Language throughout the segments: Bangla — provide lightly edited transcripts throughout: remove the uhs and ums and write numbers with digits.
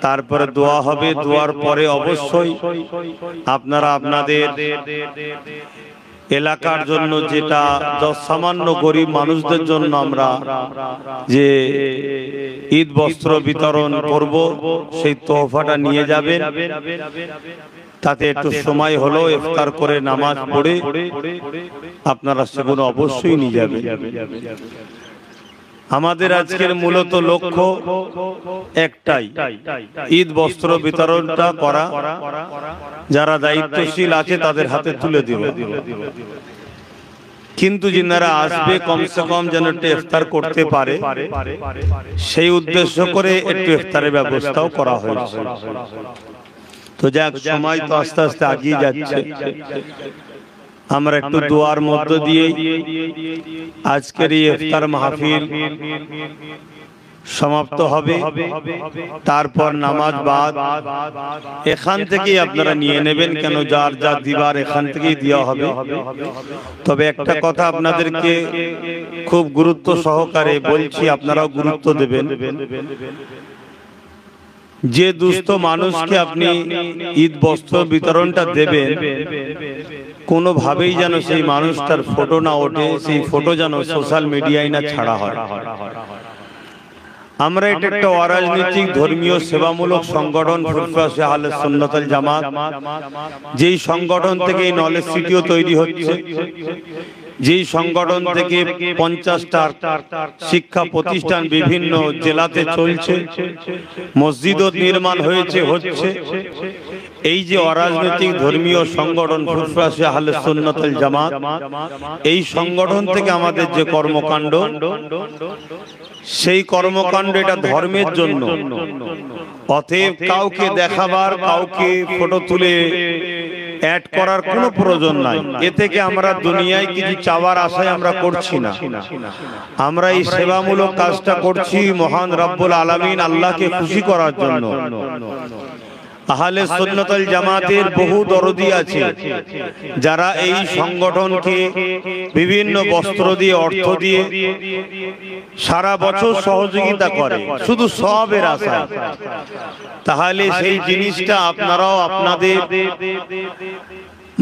তারপরে দোয়া হবে। দোয়ার পরে অবশ্যই আপনারা আপনাদের এলাকার জন্য, যেটা সামান্য গরিব মানুষদের জন্য আমরা যে ঈদ বস্ত্র বিতরণ করব, সেই তোহফাটা নিয়ে যাবেন। তাতে একটু সময় হলো ইফতার করে নামাজ পড়ে আপনারা সেগুলো অবশ্যই নিয়ে যাবেন। আমাদের আজকের মূলত লক্ষ্য একটাই, ঈদ বস্ত্র বিতরণটা করা। যারা দায়িত্বশীল আছে তাদের হাতে তুলে দিব, কিন্তু যিনারা আসবে কমসে কম যেন একটু ইফতার করতে পারে, সেই উদ্দেশ্য করে একটু ইফতারের ব্যবস্থাও করা হয়েছে। তো যাক, সময় তো আস্তে আস্তে এগিয়ে যাচ্ছে। আমরা একটু দোয়ার মধ্য দিয়ে আজকের এই ইফতার মাহফিল সমাপ্ত হবে। তারপর নামাজ বাদ এখান থেকেই আপনারা নিয়ে নেবেন, কেন যার যা দিবার এখান থেকেই দেওয়া হবে। তবে একটা কথা আপনাদেরকে খুব গুরুত্ব সহকারে বলছি, আপনারাও গুরুত্ব দেবেন। যে দুস্থ মানুষকে আপনি ঈদ বস্ত্র বিতরণটা দেবেন, কোনোভাবেই যেন সেই মানুষটার ফটো না ওঠে, সেই ফটো যেন সোশ্যাল মিডিয়ায় না ছাড়া হয়। আমরা এটা একটা অরাজনৈতিক ধর্মীয় সেবামূলক সংগঠন ফুরফুরা আহলে সুন্নাত ওয়াল জামাত, যেই সংগঠন থেকে এই নলেজ সিটিও তৈরি হচ্ছে, যেই সংগঠন থেকে 50টা শিক্ষা প্রতিষ্ঠান বিভিন্ন জেলাতে চলছে, মসজিদও নির্মাণ হয়েছে, হচ্ছে। এই যে অরাজনৈতিক ধর্মীয় সংগঠন ফুরফুরা আহলে সুন্নাত ওয়াল জামাত, এই সংগঠন থেকে আমাদের যে কর্মকাণ্ড, সেই কর্মকাণ্ড এটা ধর্মের জন্য। অতএব কাউকে দেখাবার, কাউকে ফটো তুলে অ্যাড করার কোনো প্রয়োজন নাই। এ থেকে আমরা দুনিয়ায় কিছু চাওয়ার আশায় আমরা করছি না। আমরা এই সেবামূলক কাজটা করছি মহান রব্বুল আলামিন আল্লাহকে খুশি করার জন্য। আহলে সুন্নাত ওয়াল জামাতের বহু দরদি আছে যারা এই সংগঠনকে বিভিন্ন বস্ত্র দিয়ে, অর্থ দিয়ে সারা বছর সহযোগিতা করে, শুধু সওয়াবের আশায়। তাহলে সেই জিনিসটা আপনারাও আপনাদের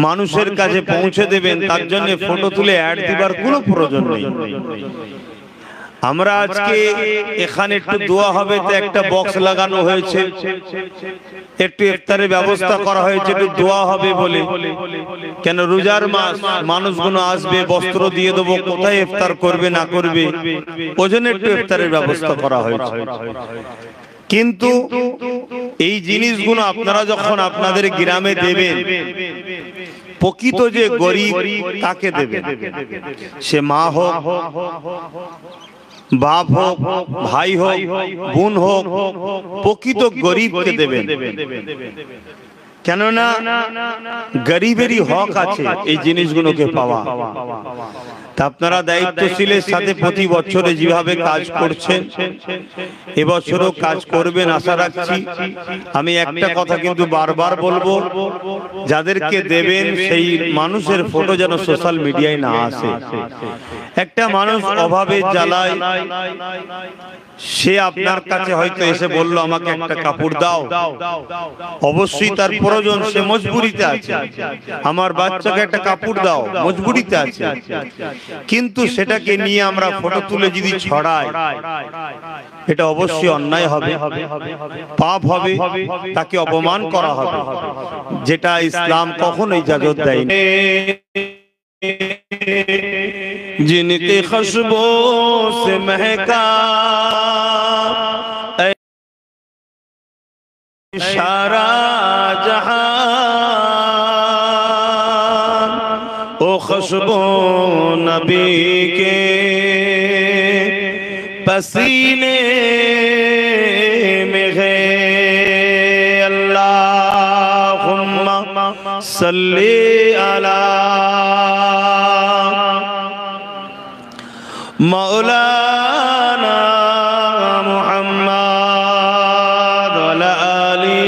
মানুষের কাছে পৌঁছে দেবেন, তার জন্য ফটো তুলে অ্যাড দিবার কোনো প্রয়োজন নেই। আমরা আজকে এখানে একটু দোয়া হবে, তো একটা বক্স লাগানো হয়েছে, একটু ইফতারের ব্যবস্থা করা হয়েছে, একটু দোয়া হবে বলে। কেন রোজার মাস, মানুষগুলো আসবে, বস্ত্র দিয়ে দেবো, কোথায় ইফতার করবে না করবে, ওজন্য একটু ইফতারের ব্যবস্থা করা হয়েছে। কিন্তু এই জিনিসগুলো আপনারা যখন আপনাদের গ্রামে দেবেন, প্রকৃত যে গরিব তাকে দেবেন, সে মা হোক, বাপ হোক, ভাই হোক, বোন হোক, প্রকৃত গরিবকে দেবেন। কেননা গরিবেরই হক আছে এই জিনিসগুলোকে পাওয়া। তা আপনারা দায়িত্বশীলের সাথে প্রতি বছরে যেভাবে কাজ করছেন, এবছরও কাজ করবেন আশা রাখছি। আমি একটা কথা কিন্তু বারবার বলবো, যাদেরকে দেবেন সেই মানুষের ফটো যেন সোশ্যাল মিডিয়ায় না আসে। একটা মানুষ অভাবে জ্বালায়, সে আপনার কাছে হয়তো এসে বলল আমাকে একটা কাপড় দাও, অবশ্যই তার প্রয়োজন, সে মজবুরিতে আছে। আমার বাচ্চাকে একটা কাপড় দাও, মজবুরিতে আছে। কিন্তু সেটাকে নিয়ে আমরা ফটো তুলে যদি ছড়াই, এটা অবশ্যই অন্যায় হবে, পাপ হবে, তাকে অপমান করা হবে, যেটা ইসলাম কখনো ইজাজত দেয়নি। जिनके खुशबू से महका सारा जहां, ओ खुशबू नबी के पसीने में है। अल्लाहुम्मा सल्ली अला मौलाना मुहम्मद वाला आली।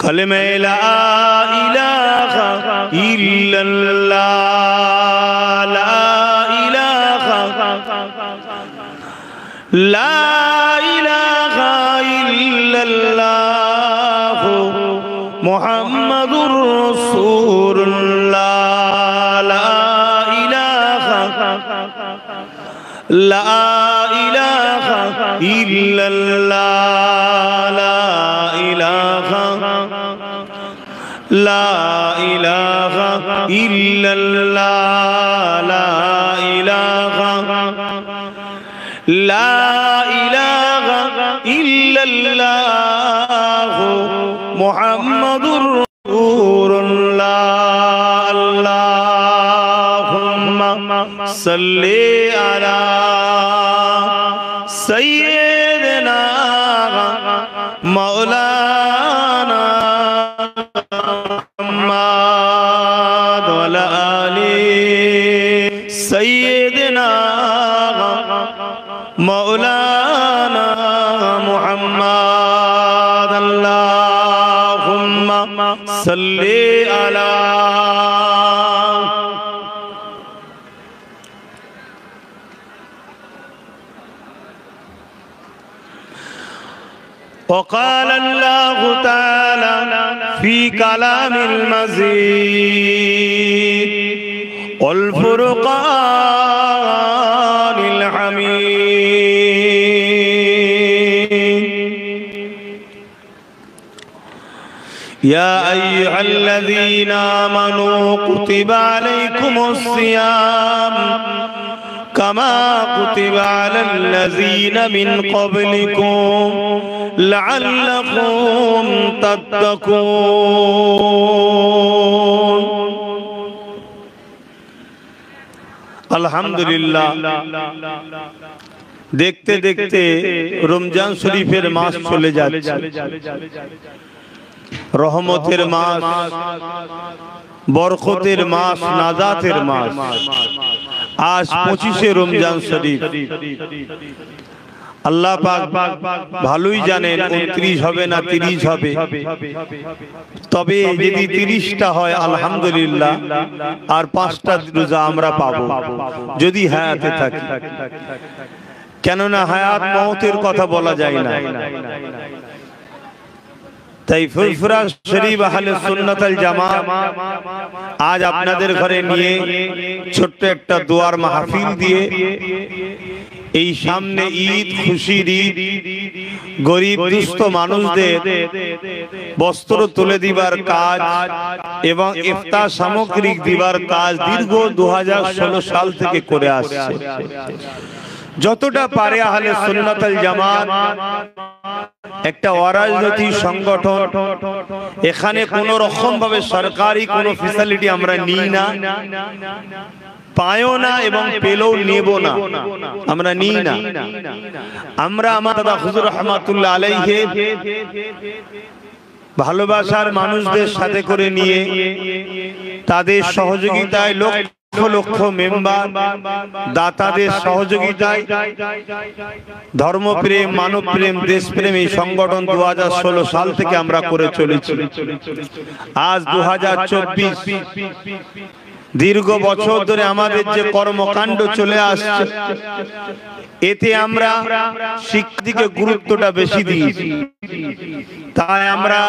कलमे ला इलाहा इल्लल्लाह, ला इलाहा লা ইলাহা ইল্লাল্লাহ মুহাম্মাদুর রাসূলুল্লাহ। লা ইলাহা ইল্লাল্লাহ। লা ইলাহা ইল্লাল্লাহ। লা ইলাহা ইল্লাল্লাহ মুহাম্মাদুর রাসূলুল্লাহ। আল্লাহুম্মা সাল্লি আলা সাইয়্যিদিনা মাওলানা মুহাম্মাদ ওয়া আলা আলি সাইয়্যিদিনা মাওলানা মুহাম্মাদ। আল্লাহুম্মা সাল্লি আলা وقال الله تعالى في كلام المزيد والفرقان الحميد يا أيها الذين آمنوا كتب عليكم الصيام كما كتب على الذين من قبلكم لعلكم تتقون। আলহামদুলিল্লাহ, দেখতে দেখতে রমজান শরীফের মাস চলে যাচ্ছে। রহমতের মাস, বরকতের মাস, নাজাতের মাস। আজ 25শে রমজান শরীফ। আল্লাহ পাক ভালোই জানেন 29 হবে না 30 হবে, তবে যদি 30টা হয় আলহামদুলিল্লাহ, আর 5টা রোজা আমরা পাবো যদি হায়াতে থাকি। কেননা হায়াত মওতের কথা বলা যায় না। তাই ফুরফুরা শরীফ আহলে সুন্নাত ওয়াল জামাত আজ আপনাদের ঘরে নিয়ে ছোট্ট একটা দোয়ার মাহফিল দিয়ে এই সামনে ঈদ, খুশির ঈদ, গরিব দুস্থ মানুষদের বস্ত্র তুলে দিবার কাজ এবং ইফতার সামগ্রী দিবার কাজ দীর্ঘ 2016 সাল থেকে করে আসছে। যতটা পারে আহলে সুন্নাত ওয়াল জামাত একটা অরাজনৈতিক সংগঠন, এখানে কোন রকম ভাবে সরকারি কোনো ফ্যাসিলিটি আমরা নিই না, পাইও না এবং পেলেও নেব না, আমরা নিই না। আমরা আমার দাদা হুজুর রহমাতুল্লাহ আলাইহি ভালোবাসার মানুষদের সাথে করে নিয়ে তাদের সহযোগিতায় লক্ষ লক্ষ মেম্বার, দাতাদের সহযোগিতায় ধর্মপ্রেম, মানবপ্রেম, দেশপ্রেম এই সংগঠন 2016 সাল থেকে আমরা করে চলেছি। আজ 2024, দীর্ঘ বছর ধরে আমাদের যে কর্মকাণ্ড চলে আসছে, এতে আমরা শিক্ষাকে গুরুত্বটা বেশি দিয়েছি। তাই আমরা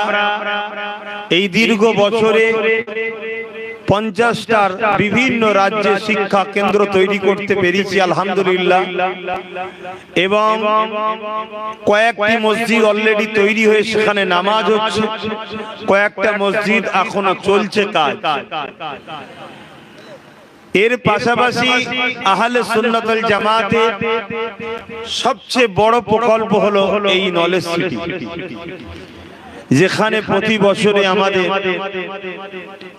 এই দীর্ঘ বছরে 50টার বিভিন্ন রাজ্যে শিক্ষা কেন্দ্র তৈরি করতে পেরেছি আলহামদুলিল্লাহ, এবং কয়েকটি মসজিদ অলরেডি তৈরি হয়ে সেখানে নামাজ হচ্ছে, কয়েকটা মসজিদ এখনো চলছে কাজ। এর পাশাপাশি আহলে সুন্নাত ওয়াল জামাতের সবচেয়ে বড় প্রকল্প হলো এই নলেজ সিটি, যেখানে প্রতি বছরে আমাদের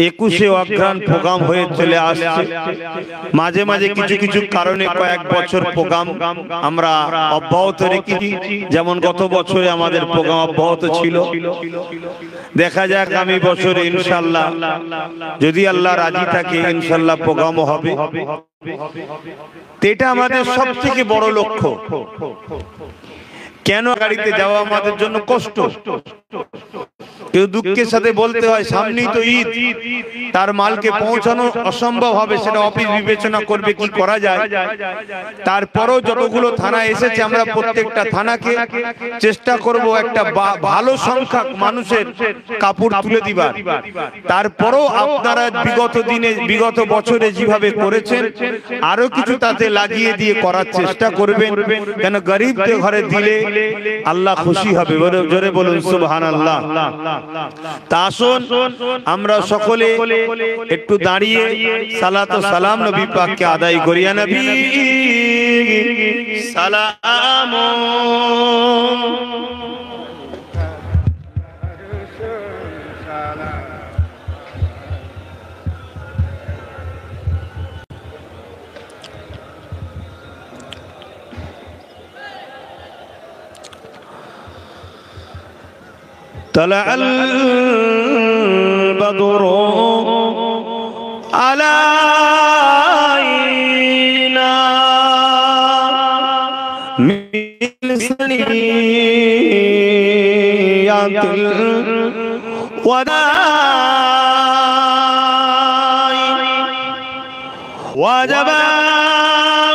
21শে অগ্রহায়ণ প্রোগ্রাম হয়ে চলে আসছে। মাঝে মাঝে কিছু কিছু কারণে কয়েক বছর প্রোগ্রাম আমরা অব্যাহত রেখেছি, যেমন গত বছরে আমাদের প্রোগ্রাম অব্যাহত ছিল। দেখা যাক আগামী বছরে ইনশাআল্লাহ যদি আল্লাহ রাজি থাকে ইনশাআল্লাহ প্রোগ্রামও হবে। এটা আমাদের সবথেকে বড় লক্ষ্য। কেন গাড়িতে যাওয়া আমাদের জন্য কষ্ট, কিন্তু দুঃখের সাথে বলতে হয় সামনেই তো ঈদ, তার মালকে পৌঁছানো অসম্ভব হবে, সেটা অফিস বিবেচনা করবে কি করা যায়। তারপরও যতগুলো থানা এসেছে আমরা প্রত্যেকটা থানাকে চেষ্টা করব একটা ভালো সংখ্যক মানুষের কাপড় তুলে দিবার। তারপরও আপনারা বিগত দিনে বিগত বছরে যেভাবে করেছেন আরো কিছু তাতে লাগিয়ে দিয়ে করার চেষ্টা করবেন, কেন গরিবদের ঘরে দিলে আল্লাহ খুশি হবে। জোরে বলুন সুবহানাল্লাহ। তা আসুন আমরা সকলে একটু দাঁড়িয়ে সালাত ও সালাম নবী পাককে আদায় করি। ইয়া নবী সালাম طلع البدر علينا من ثنيات الوداع وجب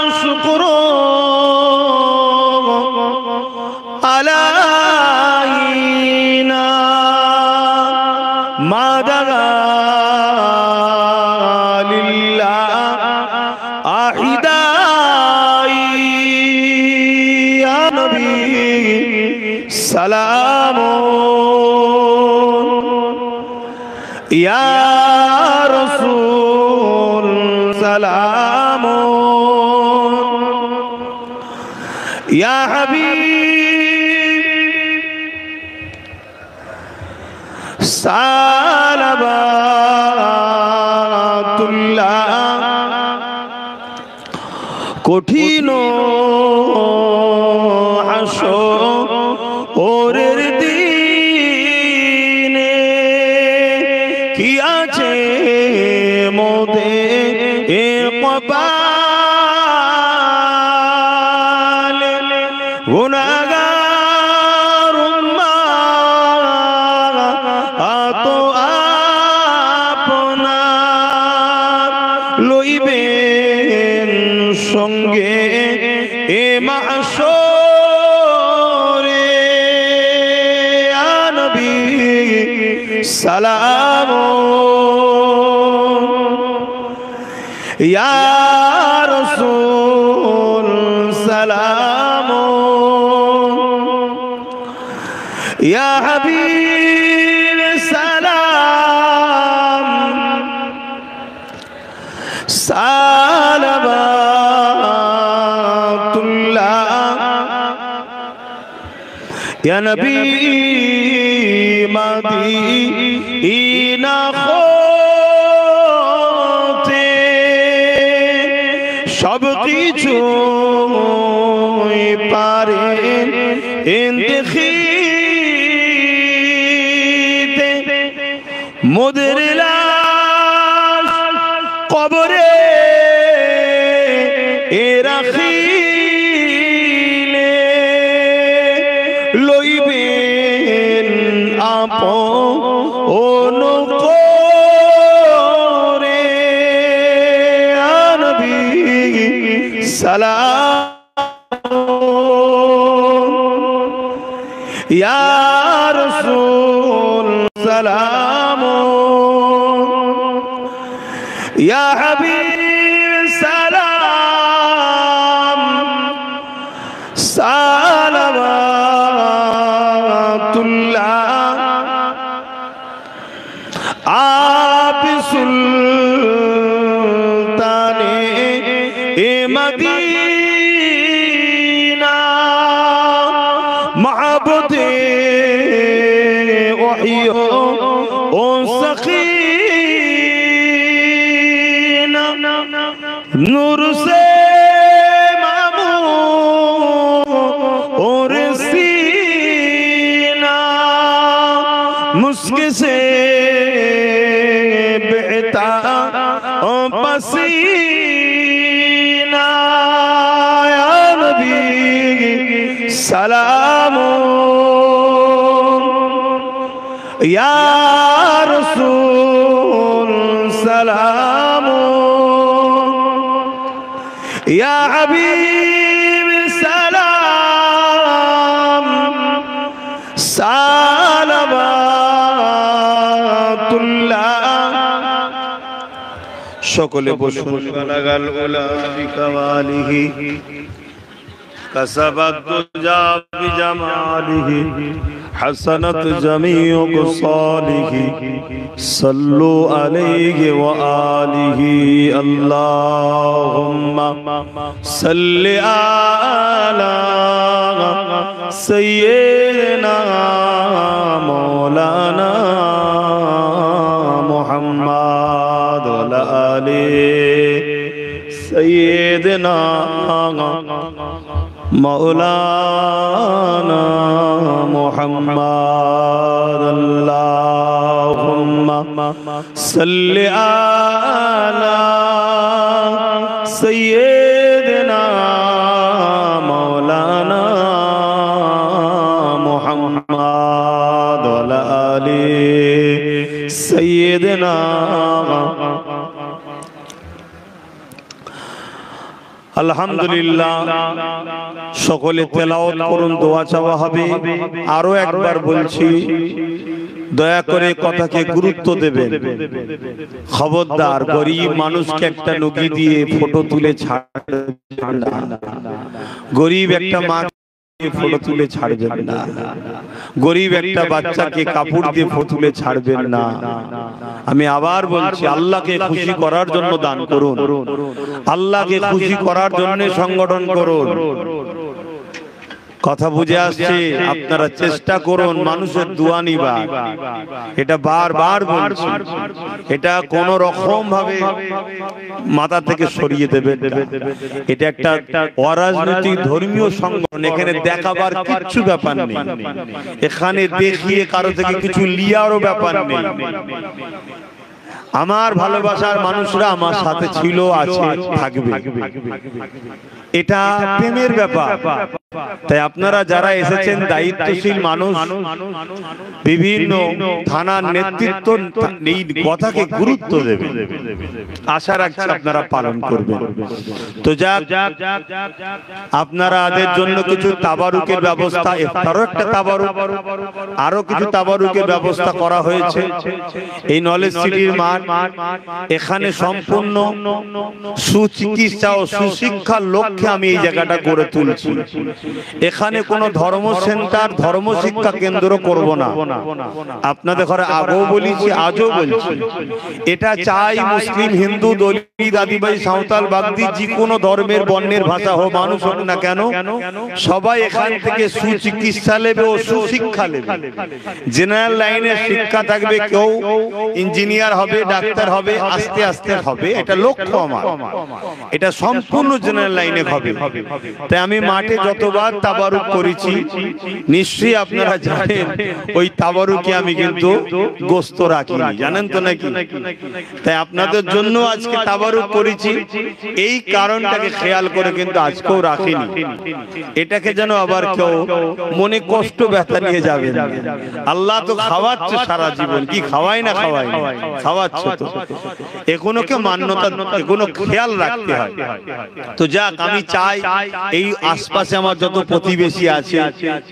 الشكر علينا ما دعا لله أحداي يا نبي سلام يا رسول سلام يا حبيب সালাবাতুল্লাহ। কঠিন হাসরের দিনে কি আছে মোদের কপাল, গুনাহগার উম্মাহ আতো আপনার লইবেন সঙ্গে এ মাহশরে। ইয়া নবী সালাম ইয়া রাসূল সালাম ইয়া হাবিব সালাম সালাবাতুল্লাহ। ইয়া নবী মদিনা হতে সব কিছু পারেন ইন্তেখিতে, মোদের লাশ কবরে এ রাখিলে লইবেন আপন করে। ইয়া নবী সালাম ইয়া রাসূল সালাম ইয়া হাবিব সালাম সালাবাতুল্লাহ। आप सुल्ताने ए मदीना महबूबे वहियो ओ सखीना नूर से मामू और सीना मुस्क से बेहता पसीना। या नबी सलाम ইয়া রাসূল সালাম, ইয়া হাবিব সালাম, সালাওয়াতুল্লাহ। সকলে বসুন। বালাগাল উলা বিকামালিহি কাসাবাত তুজা বিজামালিহি হাসানাত জামিউ কুসালিহি সাল্লু আলাইহি ওয়া আলিহি। আল্লাহুম্মা সাল্লি আলা সাইয়্যিদিনা মাওলানা মুহাম্মদ ওয়া আলা আলি সাইয়্যিদিনা মাওলানা মুহাম্মদ। আল্লাহুম্মা সাল্লি আলা সাইয়্যিদিনা মাওলানা মুহাম্মদ ওয়া আলা আলি সাইয়্যিদিনা। আলহামদুলিল্লাহ, সকলে তেলাওয়াত করুন, দোয়া চাওয়া হবে। আরো একবার বলছি, দয়া করে কথাকে গুরুত্ব দেবেন। খবরদার গরিব মানুষকে একটা নুকি দিয়ে ফটো তুলে ছাড়বেন না। গরিব একটা মা ফটো তুলে ছাড়বেন না। গরিব একটা বাচ্চাকে কাপড় দিয়ে ফটো তুলে ছাড়বেন না। আমি আবার বলছি, আল্লাহকে খুশি করার জন্য দান করুন, আল্লাহকে খুশি করার জন্য সংগঠন করুন। কথা বুঝে আসছে? আপনারা চেষ্টা করুন মানুষের দোয়া নিবা। এটা বারবার বলছি, এটা কোন রকম ভাবে মাথা থেকে সরিয়ে দেবেন। এটা একটা অরাজনৈতিক ধর্মীয় সংগঠন, এখানে দেখাবার কিচ্ছু ব্যাপার নেই, এখানে দেখিয়ে কারো থেকে কিছু লিয়ারও ব্যাপার নেই। আমার ভালোবাসার মানুষরা আমার সাথে ছিল, আছে, থাকবে। এটা প্রেমের ব্যাপার। তাই আপনারা যারা এসেছেন দায়িত্বশীল মানুষ, বিভিন্ন থানার নেতৃত্ব এই কথাকে গুরুত্ব দেবে, আশা রাখছি আপনারা পালন করবেন। তো যাক, আপনাদের জন্য কিছু তাবারুকের ব্যবস্থা, ইফতারও একটা তাবারুক, আরো কিছু তাবারুকের ব্যবস্থা করা হয়েছে। এই নলেজ সিটির মাঠ, এখানে সম্পূর্ণ সুচিকিৎসা ও সুশিক্ষার লক্ষ্যে আমি এই জায়গাটা গড়ে তুলছি। এখানে কোনো ধর্ম সেন্টার, ধর্ম শিক্ষা কেন্দ্র করব না। আপনাদের ঘরে আগেও বলেছি, আজও বলছি, এটা চাই মুসলিম, হিন্দু, দলিত, আদিবাসী, সাঁওতাল, বাগদি, যে কোনো ধর্মের বর্ণের ভাষা হোক, মানুষ হোক না কেন, সবাই এখান থেকে সুচিকিৎসা নেবে ও সুশিক্ষা নেবে। জেনারেল লাইনের শিক্ষা থাকবে, কেউ ইঞ্জিনিয়ার হবে, ডাক্তার হবে, আস্তে আস্তে হবে, এটা লক্ষ্য আমার। এটা সম্পূর্ণ জেনারেল লাইনে হবে। তাই আমি মাঠে যতবার তাবারুক করেছি, নিশ্চয়ই আপনারা জানেন ওই তাবারুকে আমি কিন্তু গোস্ত রাখি, জানেন তো নাকি? তাই আপনাদের জন্য আজকে তাবারুক করেছি, এই কারণটাকে খেয়াল করে কিন্তু আজকেও রাখিনি। এটাকে যেন আবার কেউ মনে কষ্ট ব্যথা নিয়ে যাবেন। আল্লাহ তো খাওয়াচ্ছে সারা জীবন, কি খাওয়াই না খাওয়াই, খাওয়াচ্ছে তো, এগুলোকে মান্যতা, এগুলো খেয়াল রাখতে হয়। তো যাক, আমি চাই এই আশপাশে আমার যত প্রতিবেশী আছে,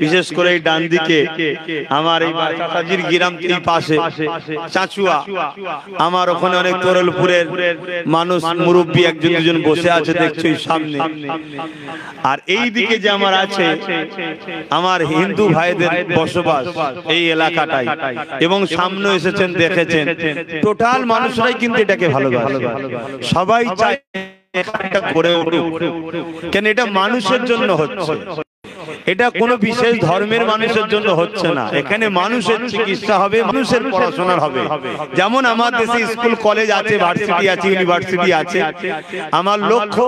বিশেষ করে এই ডান দিকে আমার এই কাকাজির গ্রাম, এই পাশে চাচুয়া, আমার ওখানে অনেক তরলপুরের মানুষ, মুরব্বী একজন দুজন বসে আছে দেখছো এই সামনে। আর এই দিকে যে আমার আছে, আমার হিন্দু ভাইদের বসবাস এই এলাকাটাই, এবং সামনে এসেছেন, দেখেছেন, টোটাল মানুষরাই কিন্তু এটাকে ভালোবাসে। সবাই চায় এখানটা গড়ে উঠুক, কেন এটা মানুষের জন্য হচ্ছে, এটা কোনো বিশেষ ধর্মের মানুষের জন্য হচ্ছে না। এখানে মানুষের চিকিৎসা হবে, মানুষের পড়াশোনা হবে। যেমন আমার দেশে স্কুল কলেজ আছে, ভার্সিটি আছে, ইউনিভার্সিটি আছে। আমার লক্ষ্য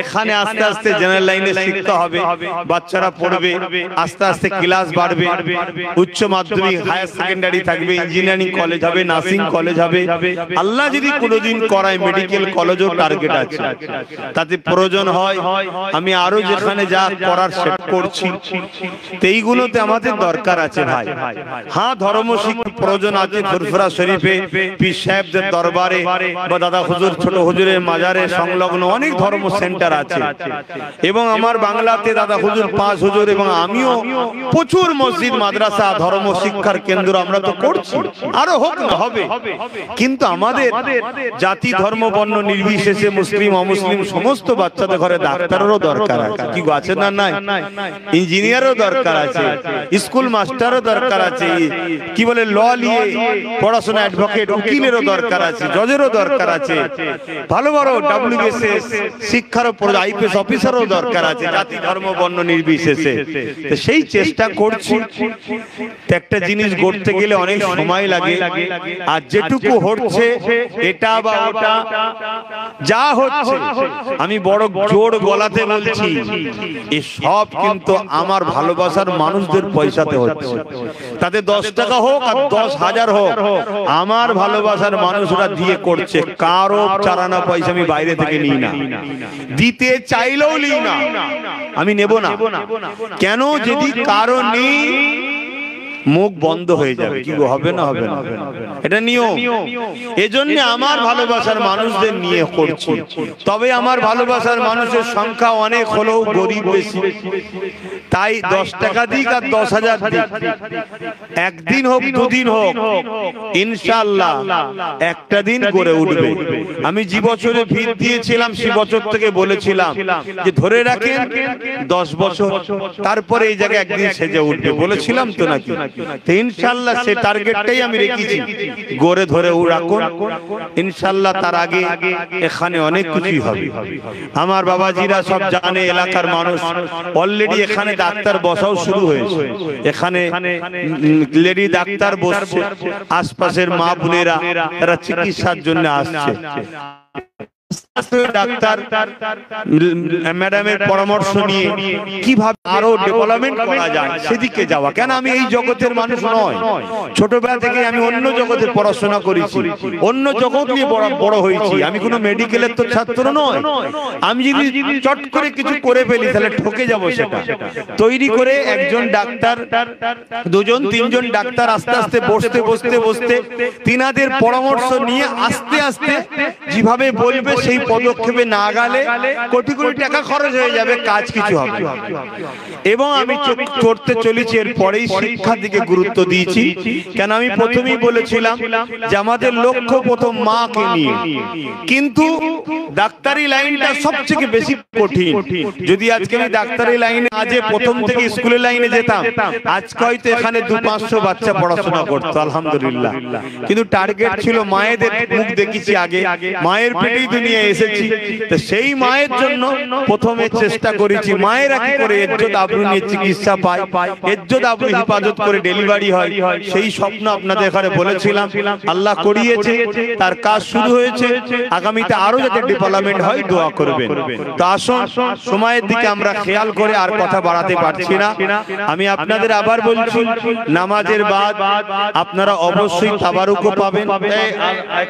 এখানে আস্তে আস্তে জেনারেল লাইনে শিক্ষা হবে, বাচ্চারা পড়বে, আস্তে আস্তে ক্লাস বাড়বে, উচ্চ মাধ্যমিক, হায়ার সেকেন্ডারি থাকবে, ইঞ্জিনিয়ারিং কলেজ হবে, নার্সিং কলেজ হবে। আল্লাহ যদি কোনোদিন করায়, মেডিকেল কলেজও টার্গেট আছে। তাতে প্রয়োজন হয় আমি আরো যেখানে যা করার সেট করছি। তো এইগুলোতে আমাদের দরকার আছে ভাই। হ্যাঁ, ধর্ম শিক্ষা প্রয়োজন আছে। ফুরফুরা শরীফে পীর সাহেবদের দরবারে বা দাদা হুজুর ছোট হুজুরের মাজারে সংলগ্ন অনেক ধর্ম সেন্টার আছে, এবং আমার বাংলাতে দাদা হুজুর 5 হুজুর এবং আমিও প্রচুর মসজিদ মাদ্রাসা ধর্ম শিক্ষার কেন্দ্র আমরা তো করছি, আরো হোক না হবে। কিন্তু আমাদের জাতি ধর্ম বর্ণ নির্বিশেষে মুসলিম অমুসলিম সমস্ত বাচ্চাদের ঘরে ডাক্তারেরও দরকার আছে, কি আছে না নাই? ইঞ্জিনিয়ারও দরকার আছে, স্কুল মাস্টারও দরকার আছে, কি বলে ল নিয়ে পড়াশোনা অ্যাডভোকেট উকিলেরও দরকার আছে, জজেরও দরকার আছে, ভালো ভালো ডব্লিউবিসিএস শিক্ষার আইপিএস অফিসারও দরকার আছে, জাতি ধর্ম বর্ণ নির্বিশেষে। তো সেই চেষ্টা করছি। একটা জিনিস গড়তে গেলে অনেক সময় লাগে, আর যেটুকু হচ্ছে এটা বা ওটা যা হচ্ছে আমি বড় জোর গলাতে বলছি, এই সব কিন্তু আমার ভালোবাসার মানুষদের পয়সাতে হচ্ছে। তাতে 10 টাকা হোক আর 10,000 হোক, আমার ভালোবাসার মানুষরা দিয়ে করছে। কারো চারানা পয়সা আমি বাইরে থেকে নিই না, দিতে চাইলেও নিই না, আমি নেব না। কেন? যদি কারো নেই মুখ বন্ধ হয়ে যাবে, কি হবে না হবে না, এটা নিয়ম। এজন্য আমার ভালোবাসার মানুষদের নিয়ে করছি। তবে আমার ভালোবাসার মানুষের সংখ্যা অনেক হলেও গরিব বেশি, তাই 10 টাকা দিক আর 10,000 দিক, একদিন হোক দুদিন হোক, ইনশাআল্লাহ একটা দিন গড়ে উঠবে। আমি যে বছরে ভিত দিয়েছিলাম সে বছর থেকে বলেছিলাম যে ধরে রাখেন 10 বছর, তারপরে এই জায়গায় একদিন সেজে উঠবে, বলেছিলাম তো নাকি? ইনশাআল্লাহ সে টার্গেটটাই আমি রেখেছি, গড়ে ধরে রাখুন ইনশাআল্লাহ। তার আগে এখানে অনেক কিছুই হবে। আমার বাবাজিরা সব জানে, এলাকার মানুষ অলরেডি এখানে ডাক্তার বসাও শুরু হয়েছে, এখানে লেডি ডাক্তার বসছে, আশপাশের মা বোনেরা তারা চিকিৎসার জন্য আসছে। ডাক্তার ম্যাডামের পরামর্শ নিয়ে কিভাবে আরো ডেভেলপমেন্ট করা যায় সেদিকে যাওয়া। কেন আমি এই জগতের মানুষ নয়, ছোটবেলা থেকে আমি অন্য জগতে পড়াশোনা করেছি, অন্য জগৎ নিয়ে বড় হয়েছি। আমি কোনো মেডিকেলের তো ছাত্র নয়। আমি যদি চট করে কিছু করে ফেলি তাহলে ঠকে যাব। সেটা তৈরি করে একজন ডাক্তার, দুজন তিনজন ডাক্তার আস্তে আস্তে বসতে বসতে বসতে তিনাদের পরামর্শ নিয়ে আস্তে আস্তে যেভাবে বলবে সেই পদক্ষেপে না গেলে কোটি কোটি টাকা খরচ হয়ে যাবে, কাজ কিছু হবে। এবং আমি করতে চলেছি এরপরেই শিক্ষার দিকে গুরুত্ব দিয়েছি। কেন আমি প্রথমেই বলেছিলাম যে আমাদের লক্ষ্য প্রথম মাকে নিয়ে, কিন্তু ডাক্তারি লাইনটা সবথেকে বেশি কঠিন। যদি আজকে আমি ডাক্তারি লাইনে আজ প্রথম থেকে স্কুলের লাইনে যেতাম, আজকে হয়তো এখানে 200-500 বাচ্চা পড়াশোনা করতো আলহামদুলিল্লাহ। কিন্তু টার্গেট ছিল মায়েদের মুখ দেখেছি আগে, মায়ের পেটেই দুনিয়া এসেছি, তো সেই মায়ের জন্য প্রথমে চেষ্টা করেছি মায়েরা কি করে ইজ্জত আবরু নিয়ে চিকিৎসা পায়, ইজ্জত আবরু হেফাজত করে ডেলিভারি হয়। সেই স্বপ্ন আপনাদের এখানে বলেছিলাম, আল্লাহ করিয়েছে, তার কাজ শুরু হয়েছে। আগামীতে আরো যাতে ডেভেলপমেন্ট হয় দোয়া করবেন। তো আসুন সময়ের দিকে আমরা খেয়াল করে আর কথা বাড়াতে পারছি না। আমি আপনাদের আবার বলছি, নামাজের বাদ আপনারা অবশ্যই তাবারুকও পাবেন।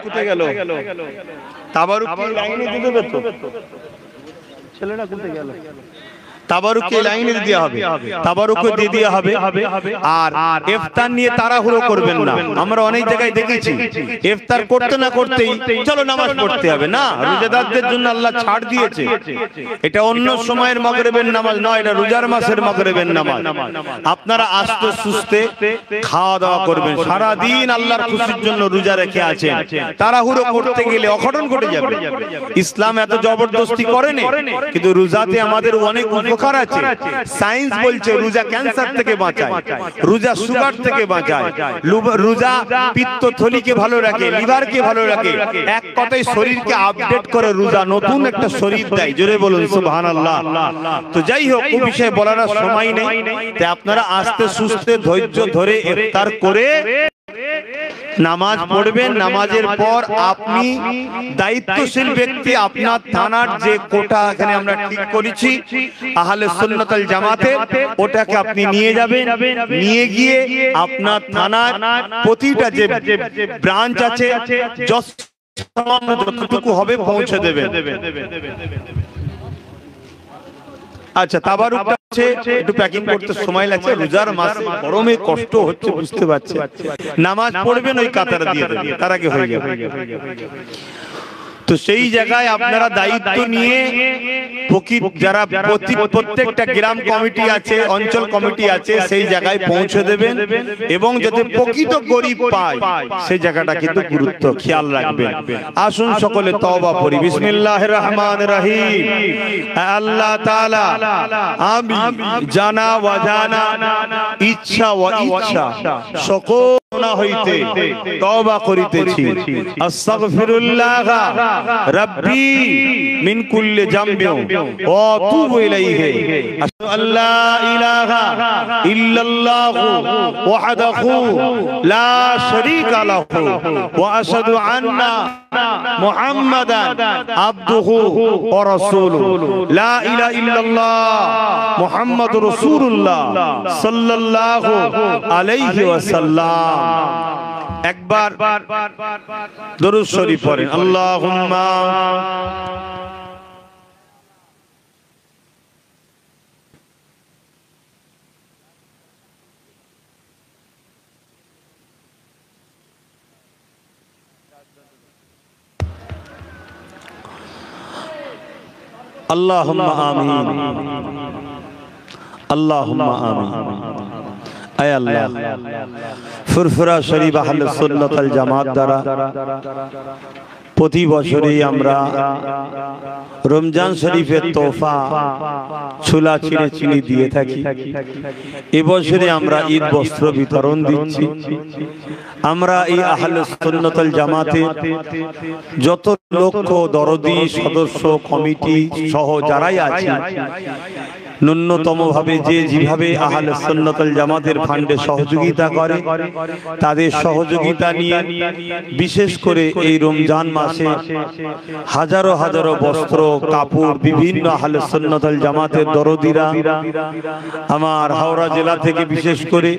কোথায় গেল তাবারুক? লাইনে দিয়ে দেবে তো ছেলেটা, কোথায় গেল? তাবারুকে লাইনে দিয়ে হবে, তাবারুকে দিয়ে দেওয়া হবে। আর ইফতার নিয়ে তাড়াহুড়ো করবেন না। আমরা অনেক জায়গায় দেখেছি ইফতার করতে না করতেই চলো নামাজ পড়তে হবে। না, রোজাদারদের জন্য আল্লাহ ছাড় দিয়েছে। এটা অন্য সময়ের মাগরিবের নামাজ নয়, এটা রোজার মাসের মাগরিবের নামাজ। আপনারা আস্তে সুস্তে খাওয়া দাওয়া করবেন, সারা দিন আল্লাহর খুশির জন্য রোজা রেখে আছেন, তাড়াহুড়ো করতে গেলে অঘটন ঘটে যাবে। ইসলাম এত জবরদস্তি করেনি, কিন্তু রোজাতে আমাদের অনেক উপকার আছে। সায়েন্স বলছে রোজা ক্যান্সার থেকে বাঁচায়, রোজা সুগার থেকে বাঁচায়, রোজা পিত্তথলিকে ভালো রাখে, লিভারকে ভালো রাখে, এক কথায় শরীরকে আপডেট করে। রোজা নতুন একটা শরীর দেয়, জোরে বলুন সুবহানাল্লাহ। তো যাই হোক, এই বিষয়ে বলার সময় নেই, তাই আপনারা আস্তে সুস্তে ধৈর্য ধরে ইফতার করে নামাজ পড়বেন। নামাজের পর আপনি দায়িত্বশীল ব্যক্তি, আপনার থানার যে কোটা এখানে আমরা ঠিক করেছি আহলে সুন্নাত ওয়াল জামাতের, ওটাকে আপনি নিয়ে যাবেন। নিয়ে গিয়ে আপনার থানার প্রতিটা যে ব্রাঞ্চ আছে যতটুকু হবে পৌঁছে দেবেন। আচ্ছা, তাবারুকটা একটু প্যাকিং করতে সময় লাগছে, রোজার মাসে গরমে কষ্ট হচ্ছে বুঝতে পারছে, নামাজ পড়বেন ওই কাতার দিয়ে দেবেন, তার আগে হয়ে যাবে। তো সেই জায়গায় আপনারা দায়িত্ব নিয়ে যারা প্রত্যেকটা গ্রাম কমিটি আছে, অঞ্চল কমিটি আছে, সেই জায়গায় পৌঁছে দেবেন এবং যাতে প্রকৃত গরিব পায় সেই জায়গাটা কিন্তু গুরুত্ব খেয়াল রাখবেন। আসুন সকলে তওবা করি। বিসমিল্লাহির রহমানির রহিম। আল্লাহ তাআলা আমি জানা ওয়াজানা, ইচ্ছা ওয়া ইচ্ছা সকল গুনাহ হইতে তওবা করিতেছি। আস্তাগফিরুল্লাহ রাব্বি মিন কুল্লি জামবি ওয়া আতুবু ইলাইহি। আশহাদু আল্লা ইলাহা ইল্লাল্লাহু ওয়াহদাহু লা শারীকা লাহু ওয়া আশহাদু আন্না মুহাম্মাদান আবদুহু ওয়া রাসূলুহু। লা ইলাহা ইল্লাল্লাহ মুহাম্মাদুর রাসূলুল্লাহ সাল্লাল্লাহু আলাইহি ওয়াসাল্লাম। একবার দরুদ শরীফ পড়েন। আল্লাহুম্মা আল্লাহুম্মা আমিন, আল্লাহুম্মা আমিন। আয় আল্লাহ, ফুরফুরা শরীফ আহলে সুন্নাত ওয়াল জামাত দ্বারা প্রতি বছরই আমরা রমজান শরীফের তোহফা ছোলা চিড়ে চিনি দিয়ে থাকি। এবছরে আমরা ঈদ বস্ত্র বিতরণ দিচ্ছি। আমরা এই আহলে সুন্নাত ওয়াল জামাতে যত লক্ষ দরদি সদস্য কমিটি সহ যারাই আছে, ন্যূনতম ভাবে যে যেভাবে আহলে সুন্নাত ওয়াল জামাতের ফান্ডে সহযোগিতা করে, তাদের সহযোগিতা নিয়ে বিশেষ করে এই রমজান মাসে হাজারো হাজারো বস্ত্র কাপড় বিভিন্ন আহলে সুন্নাত ওয়াল জামাতের দরদিরা আমার হাওড়া জেলা থেকে বিশেষ করে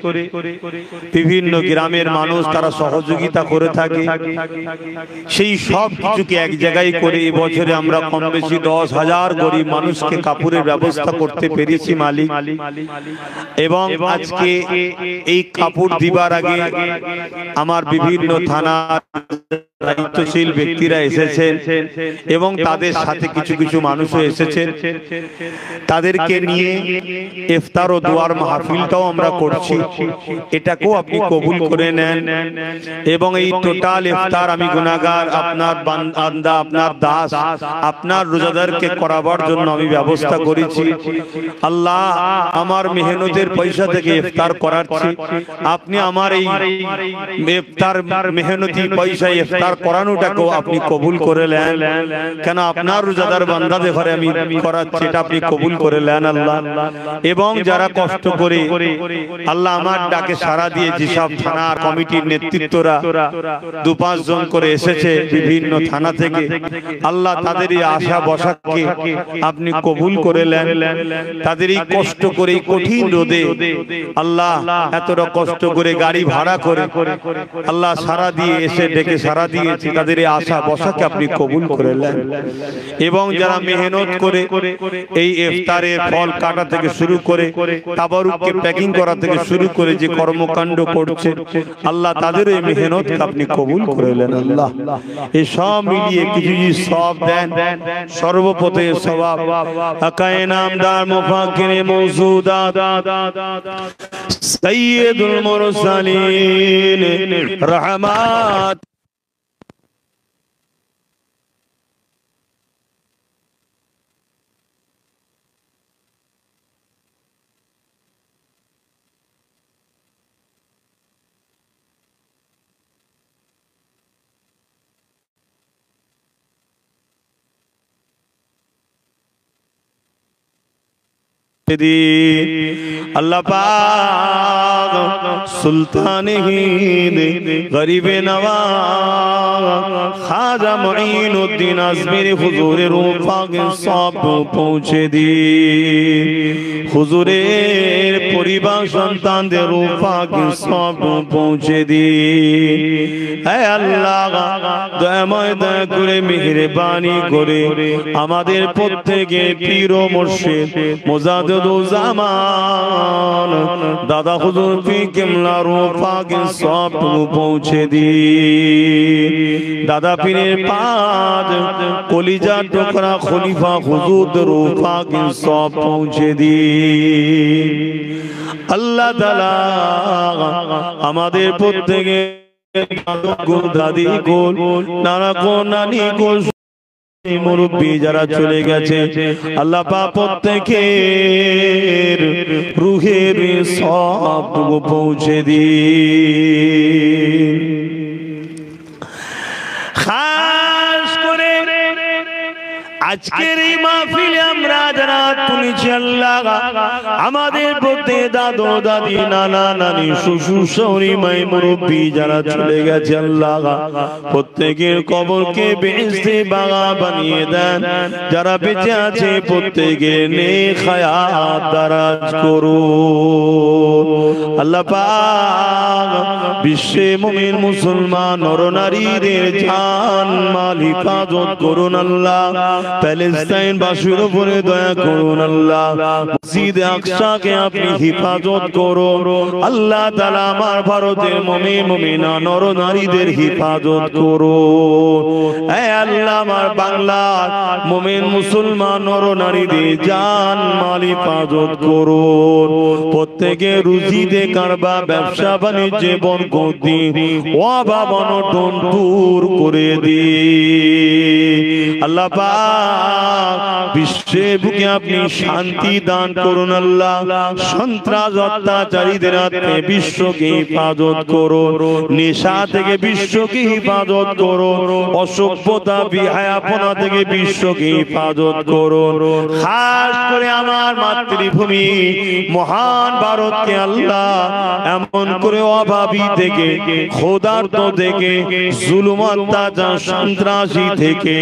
বিভিন্ন গ্রামের মানুষ তারা সহযোগিতা করে থাকে। সেই সব কিছুকে এক জায়গায় করে এবছরে আমরা কম বেশি 10,000 গরিব মানুষকে কাপড়ের ব্যবস্থা করতে পেরেছি মালিক। এবং আজকে এই কাপড় দিবার আগে আমার বিভিন্ন থানার দায়িত্বশীল ব্যক্তিরা এসেছেন এবং তাদের সাথে কিছু কিছু মানুষও এসেছেন। তাদেরকে নিয়ে ইফতার ও দোয়ার মাহফিলটাও আমরা করছি, এটাকেও আপনি কবুল করে নেন। এবং এই টোটাল ইফতার আমি গুনাহগার আপনার বান্দা, আপনার দাস, আপনার রোজাদারকে করাবার জন্য আমি ব্যবস্থা করেছি। আল্লাহ আমার মেহনতের পয়সা থেকে ইফতার করাচ্ছি, আপনি আমার এই ইফতার মেহনতি পয়সায় ইফতার করানোটাকেও আপনি কবুল করে নেন। কেন আপনার রোজাদার বান্দাদের ঘরে আমি করাচ্ছি, এটা আপনি কবুল করে নেন আল্লাহ। এবং যারা কষ্ট করে আল্লাহ আমার ডাকে সাড়া দিয়ে যেসব থানার কমিটির নেতৃত্বরা 2-5 জন করে এসেছে বিভিন্ন থানা থেকে, আল্লাহ তাদের এই আশা বসাকে আপনি কবুল করে নেন। তাদের এই কষ্ট করে এই কঠিন রোদে আল্লাহ এতটা কষ্ট করে গাড়ি ভাড়া করে আল্লাহ সাড়া দিয়ে এসে ডেকে সাড়া দিয়েছে, তাদের এই আশা বসাকে আপনি কবুল করে নেন। এবং যারা মেহনত করে এই ইফতারের ফল কাটা থেকে শুরু করে তাবারুককে প্যাকিং করা থেকে শুরু করে যে কর্মকাণ্ড করছে আল্লাহ তাদের এই মেহনত আপনি কবুল করে নেন আল্লাহ। এই সব মিলিয়ে কিছু সওয়াব দেন, সর্বপথে সওয়াব আকায়ে নামদার মুফাক্কিরে মওজুদাত সাইয়্যিদুল মুরসালিন রহমাত अल्लाह पाक सुल्तान हिंद गरीब नवाज ख्वाजा मुईनुद्दीन अजमेरी हुजूरे रूह पाक सब पहुँचे दी। हुजूरेर परिवार सन्तानदेर रूह पाक सब पहुँचे दी। हे अल्लाह दयामय दया करे मेहरबानी करे आमादेर प्रत्येकेर पीर ও मुर्शिद मुजाद दो ज़मान दादा हुजूर पी किमला रूफा के सब पहुँचे दी दादा पीरे पाद कलिजा टुकड़ा खलीफा हुजूर रूफा के सब पहुँचे दी अल्लाह ताला हमारे प्रत्येके दादी को नाना को नानी को मुरब्बी যারা চলে গেছে আল্লাহ পাক প্রত্যেকের রূহের সবটুকু পৌঁছে দিন খাস করে আজকের এই মাহফিলে আমরা যারা তুলেছি আল্লাহ আমাদের প্রতি দাদু দাদি নানা নানি শ্বশুর শাশুড়ি মাই মুরব্বি যারা চলে গেছে আল্লাহ প্রত্যেকের কবরকে বেহেশতে বাগা বানিয়ে দেন যারা বেঁচে আছে প্রত্যেকের নেক হায়াত দারাজ করুন আল্লাহ পাক বিশ্বে মুমিন মুসলমান নরনারীদের জান মাল হিফাজত করুন আল্লাহ প্যালেস্টাইন বাসীর উপরে দয়া করুন আল্লাহ মসজিদ আকসাকে আপনি হিফাজত করুন আল্লাহ তাআলা আমার ভারতের মুমিন মুমিনা নরনারীদের হিফাজত করুন হে আল্লাহ আমার বাংলার মুমিন মুসলমান নরনারীদের জান মাল হিফাজত করুন প্রত্যেকে রুজিতে কারবা ব্যবসা বাণিজ্যে বরকত দিন অভাব অনটন দূর করে দিন আল্লাহ পাক বিশ্বে বুকে আপনি শান্তি দান করুন আল্লাহ সন্ত্রাস অত্যাচারীদের হাতে বিশ্বকে হিফাজত করুন নেশা থেকে বিশ্বকে হিফাজত করুন অসভ্যতা বিহায়াপনা থেকে বিশ্বকে হিফাজত করুন খাস করে আমার মাতৃভূমি মহান ভারতকে আল্লাহ এমন করে অভাবী থেকে ক্ষুধার্ত থেকে জুলুম অত্যাচার সন্ত্রাসী থেকে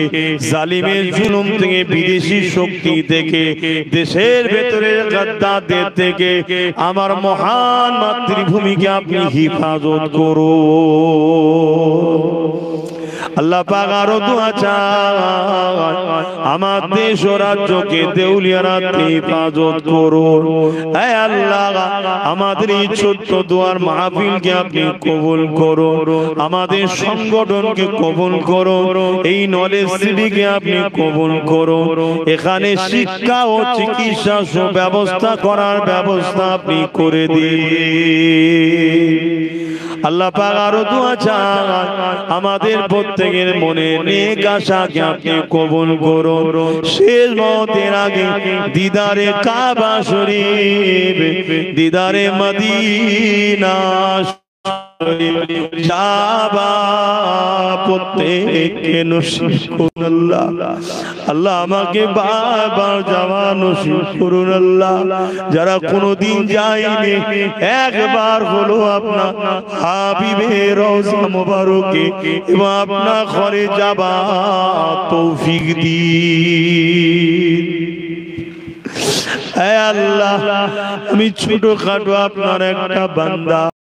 জালিমের জুলুম থেকে বিদেশি শক্তি থেকে দেশের ভেতরের গাদ্দারদের থেকে আমার মহান মাতৃভূমিকে আপনি হিফাজত করুন আল্লাহ পাক আরো দোয়া চাই আমার দেশ ও রাজ্যকে দেউলিয়ারা হিফাজত করুন হে আল্লাহ আমাদের এই ছোট্ট দোয়ার মাহফিলকে আপনি কবুল করুন আমাদের সংগঠনকে কবুল করুন এই নলেজ সিটিকে আপনি কবুল করুন এখানে শিক্ষা ও চিকিৎসা ব্যবস্থা করার ব্যবস্থা আপনি করে দিন আল্লাহ পাক আরো দোয়া চাই আমাদের প্রত্যেকের মনে নেক আশাকে আপনি কবুল করুন শেষ মওতের আগে দিদারে কাবা শরীফ দিদারে মদিনা প্রত্যেককে নসিব করুন আল্লাহ আল্লাহ আমাকে বারবার যাওয়া নসিব করুন আল্লাহ যারা কোনোদিন যায়নি একবার হলো আপনার হাবিবের রওজা মুবারকে এবং আপনার ঘরে যাবার তৌফিক দিন হে আল্লাহ আমি ছোটখাটো আপনার একটা বান্দা